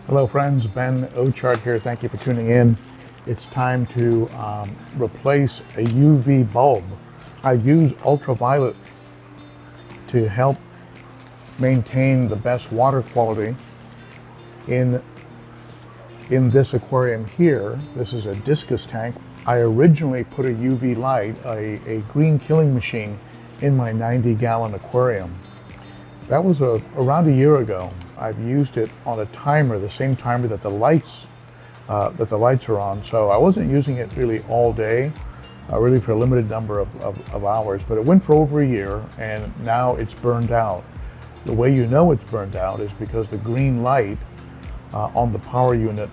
Hello friends, Ben Ochart here. Thank you for tuning in. It's time to replace a UV bulb. I use ultraviolet to help maintain the best water quality in this aquarium here. This is a discus tank. I originally put a UV light, a green killing machine, in my 90-gallon aquarium. That was around a year ago. I've used it on a timer, the same timer that the lights are on. So I wasn't using it really all day, really for a limited number of hours, but it went for over a year and now it's burned out. The way you know it's burned out is because the green light on the power unit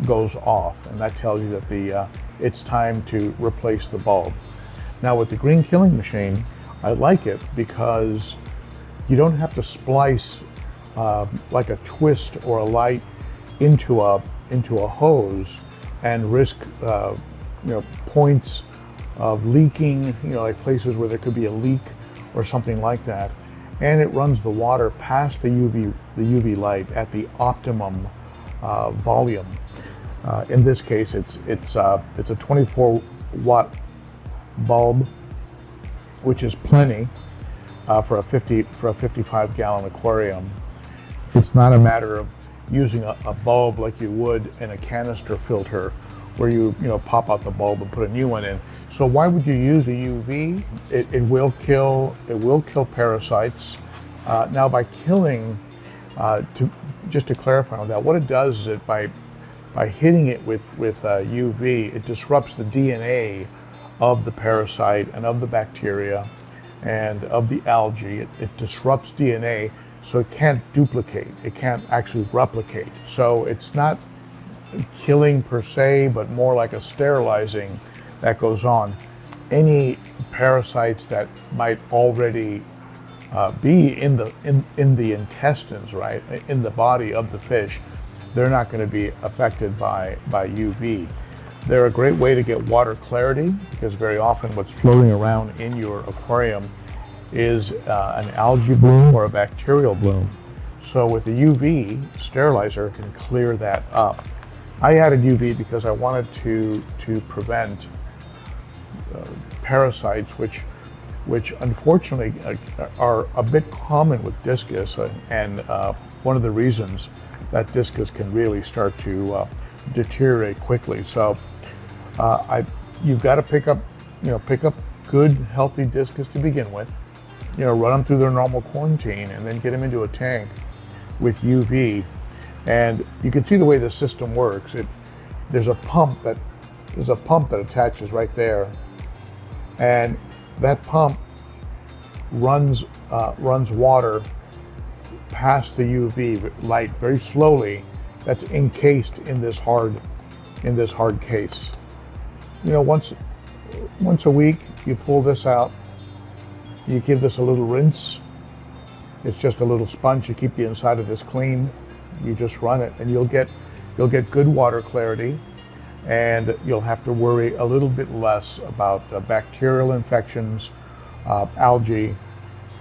goes off, and that tells you that it's time to replace the bulb. Now with the green killing machine, I like it because you don't have to splice like a twist or a light into a hose and risk points of leaking, like places where there could be a leak or something like that. And it runs the water past the UV light at the optimum volume. In this case, it's a 24-watt bulb, which is plenty for a 55-gallon aquarium. It's not a matter of using a bulb like you would in a canister filter, where you pop out the bulb and put a new one in. So why would you use a UV? It will kill parasites. Now by killing, just to clarify on that, what it does is that by hitting it with UV, it disrupts the DNA of the parasite and of the bacteria and of the algae. It disrupts DNA, so it can't duplicate. It can't actually replicate. So it's not killing per se, but more like a sterilizing that goes on. Any parasites that might already be in the intestines, right, in the body of the fish, they're not going to be affected by UV. They're a great way to get water clarity, because very often what's floating around in your aquarium is an algae bloom or a bacterial bloom. So with the UV sterilizer, it can clear that up. I added UV because I wanted to prevent parasites, which unfortunately are a bit common with discus, and one of the reasons that discus can really start to deteriorate quickly. So you've got to pick up good, healthy discus to begin with. Run them through their normal quarantine, and then get them into a tank with UV. And you can see the way the system works. There's a pump that attaches right there, and that pump runs water past the UV light very slowly. That's encased in this hard case. Once a week, you pull this out. You give this a little rinse. It's just a little sponge to keep the inside of this clean. You just run it, and you'll get good water clarity, and you'll have to worry a little bit less about bacterial infections, algae,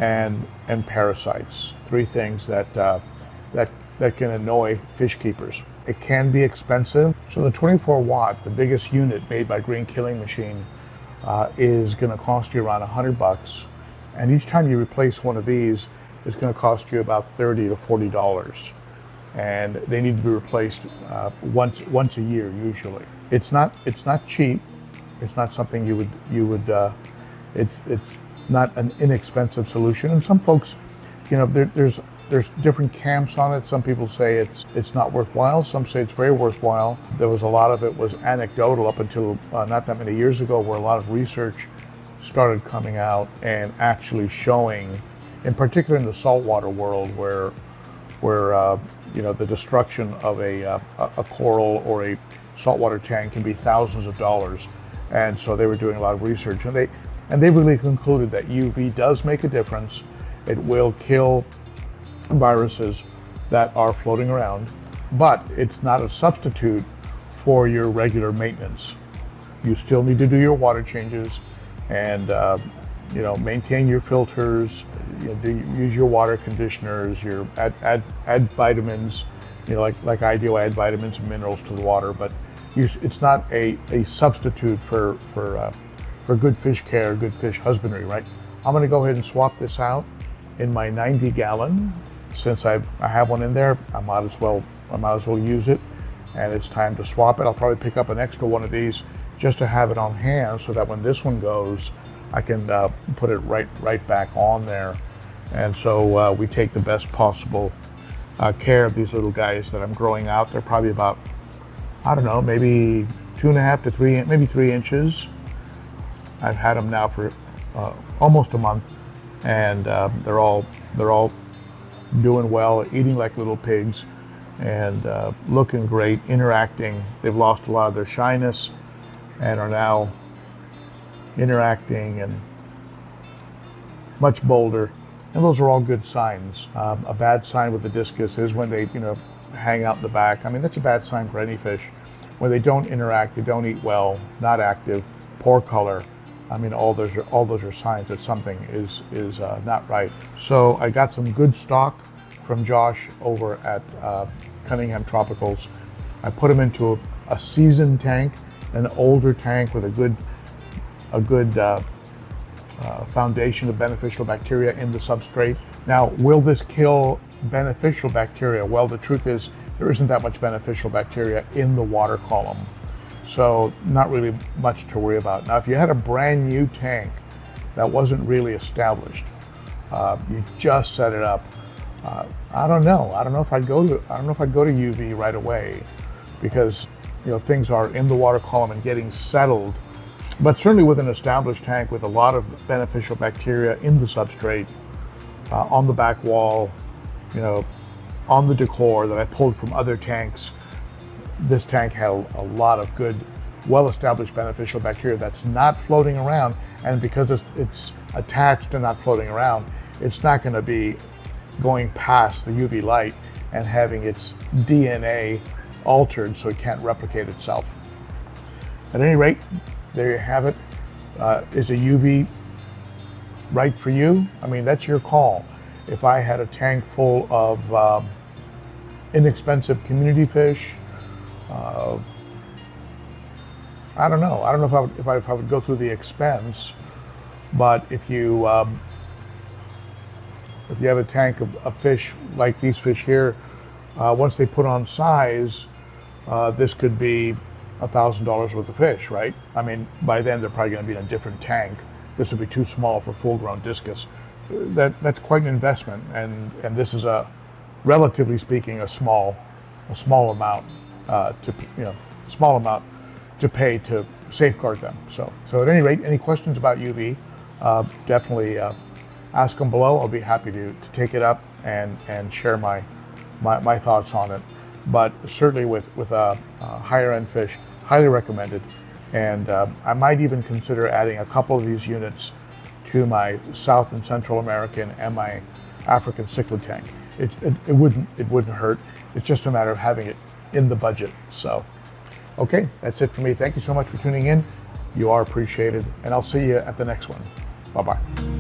and parasites. Three things that can annoy fish keepers. It can be expensive. So the 24-watt, the biggest unit made by Green Killing Machine, is going to cost you around $100. And each time you replace one of these, it's going to cost you about $30 to $40. And they need to be replaced once a year usually. It's not cheap. It's not something you would. It's not an inexpensive solution. And some folks, there's different camps on it. Some people say it's not worthwhile. Some say it's very worthwhile. There was a lot of it was anecdotal up until not that many years ago, where a lot of research started coming out and actually showing, in particular in the saltwater world, where the destruction of a coral or a saltwater tank can be thousands of dollars. And so they were doing a lot of research, and they really concluded that UV does make a difference. It will kill viruses that are floating around, but it's not a substitute for your regular maintenance. You still need to do your water changes and maintain your filters, use your water conditioners, add vitamins like I do, I add vitamins and minerals to the water, but it's not a substitute for good fish care, good fish husbandry, right? I'm gonna go ahead and swap this out in my 90 gallon. Since I have one in there, I might as well use it, and it's time to swap it. I'll probably pick up an extra one of these just to have it on hand, so that when this one goes, I can put it right back on there. And so we take the best possible care of these little guys that I'm growing out. They're probably about, I don't know, maybe 2.5 to 3, maybe 3 inches. I've had them now for almost a month, and they're all doing well, eating like little pigs, and looking great, interacting. They've lost a lot of their shyness and are now interacting and much bolder. And those are all good signs. A bad sign with the discus is when they, hang out in the back. I mean, that's a bad sign for any fish. When they don't interact, they don't eat well, not active, poor color. I mean, all those are signs that something is not right. So I got some good stock from Josh over at Cunningham Tropicals. I put them into a seasoned tank, an older tank with a good foundation of beneficial bacteria in the substrate. Now, will this kill beneficial bacteria? Well, the truth is there isn't that much beneficial bacteria in the water column, so not really much to worry about. Now, if you had a brand new tank that wasn't really established, you just set it up, I don't know if I'd go to UV right away, because things are in the water column and getting settled. But certainly with an established tank with a lot of beneficial bacteria in the substrate, on the back wall, on the decor that I pulled from other tanks, this tank had a lot of good, well-established beneficial bacteria that's not floating around. And because it's attached and not floating around, it's not going to be going past the UV light and having its DNA altered so it can't replicate itself. At any rate, there you have it. Is a UV right for you? I mean, that's your call. If I had a tank full of inexpensive community fish, I don't know if I would go through the expense. But if you have a tank of fish like these fish here, once they put on size, this could be $1,000 worth of fish, right? I mean, by then they're probably going to be in a different tank. This would be too small for full-grown discus. That's quite an investment, and this is relatively speaking, a small amount to pay to safeguard them. So at any rate, any questions about UV, definitely ask them below. I'll be happy to take it up and share my thoughts on it. But certainly with higher end fish, highly recommended. And I might even consider adding a couple of these units to my South and Central American and my African cichlid tank. It wouldn't hurt. It's just a matter of having it in the budget. So, okay, that's it for me. Thank you so much for tuning in. You are appreciated, and I'll see you at the next one. Bye-bye.